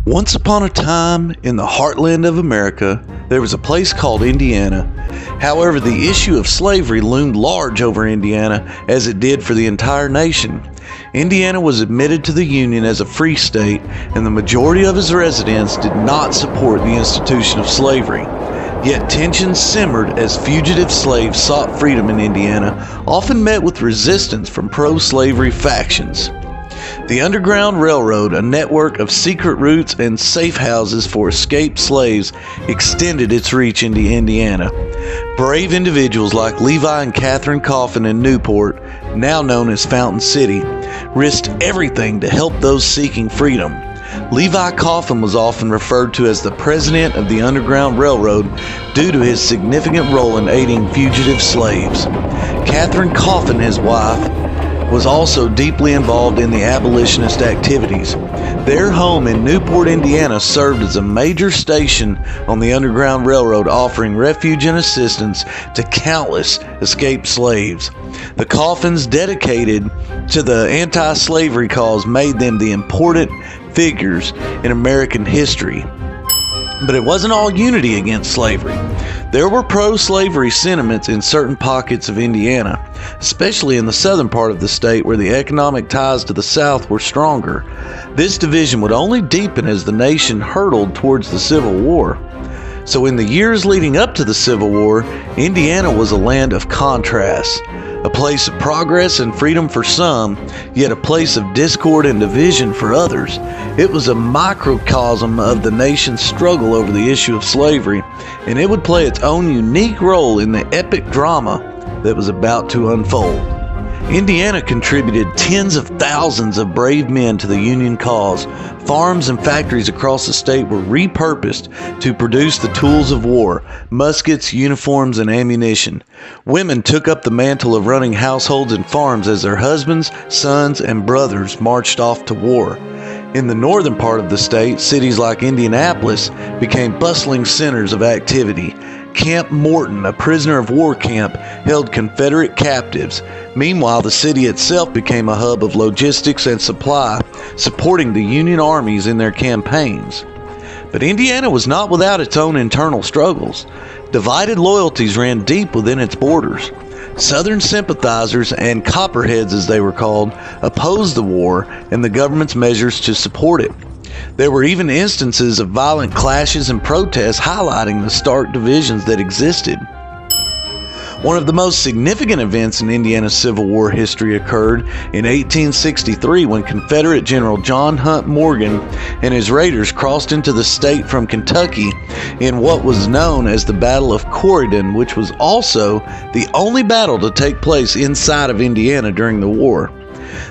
Once upon a time, in the heartland of America, there was a place called Indiana. However, the issue of slavery loomed large over Indiana as it did for the entire nation. Indiana was admitted to the Union as a free state, and the majority of its residents did not support the institution of slavery. Yet tensions simmered as fugitive slaves sought freedom in Indiana, often met with resistance from pro-slavery factions. The Underground Railroad, a network of secret routes and safe houses for escaped slaves, extended its reach into Indiana. Brave individuals like Levi and Catherine Coffin in Newport, now known as Fountain City, risked everything to help those seeking freedom. Levi Coffin was often referred to as the president of the Underground Railroad due to his significant role in aiding fugitive slaves. Catherine Coffin, his wife, was also deeply involved in the abolitionist activities. Their home in Newport, Indiana served as a major station on the Underground Railroad, offering refuge and assistance to countless escaped slaves. The Coffins, dedicated to the anti-slavery cause, made them the important figures in American history. But it wasn't all unity against slavery. There were pro-slavery sentiments in certain pockets of Indiana, especially in the southern part of the state where the economic ties to the South were stronger. This division would only deepen as the nation hurtled towards the Civil War. So in the years leading up to the Civil War, Indiana was a land of contrasts, a place of progress and freedom for some, yet a place of discord and division for others. It was a microcosm of the nation's struggle over the issue of slavery, and it would play its own unique role in the epic drama that was about to unfold. Indiana contributed tens of thousands of brave men to the Union cause. Farms and factories across the state were repurposed to produce the tools of war: muskets, uniforms, and ammunition. Women took up the mantle of running households and farms as their husbands, sons, and brothers marched off to war. In the northern part of the state, cities like Indianapolis became bustling centers of activity. Camp Morton, a prisoner of war camp, held Confederate captives. Meanwhile, the city itself became a hub of logistics and supply, supporting the Union armies in their campaigns. But Indiana was not without its own internal struggles. Divided loyalties ran deep within its borders. Southern sympathizers, and Copperheads as they were called, opposed the war and the government's measures to support it. There were even instances of violent clashes and protests highlighting the stark divisions that existed. One of the most significant events in Indiana's Civil War history occurred in 1863 when Confederate General John Hunt Morgan and his raiders crossed into the state from Kentucky in what was known as the Battle of Corydon, which was also the only battle to take place inside of Indiana during the war.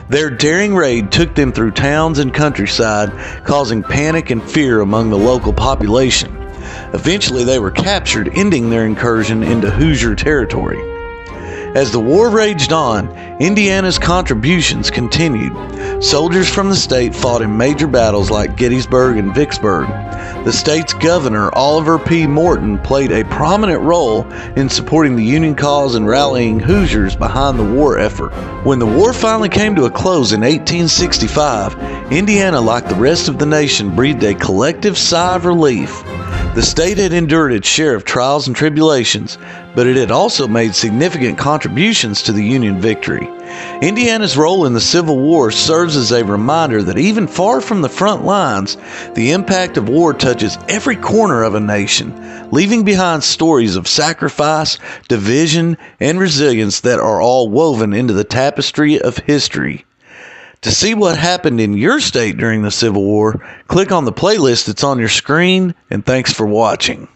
Their daring raid took them through towns and countryside, causing panic and fear among the local population. Eventually, they were captured, ending their incursion into Hoosier territory. As the war raged on, Indiana's contributions continued. Soldiers from the state fought in major battles like Gettysburg and Vicksburg. The state's governor, Oliver P. Morton, played a prominent role in supporting the Union cause and rallying Hoosiers behind the war effort. When the war finally came to a close in 1865, Indiana, like the rest of the nation, breathed a collective sigh of relief. The state had endured its share of trials and tribulations, but it had also made significant contributions to the Union victory. Indiana's role in the Civil War serves as a reminder that even far from the front lines, the impact of war touches every corner of a nation, leaving behind stories of sacrifice, division, and resilience that are all woven into the tapestry of history. To see what happened in your state during the Civil War, click on the playlist that's on your screen, and thanks for watching.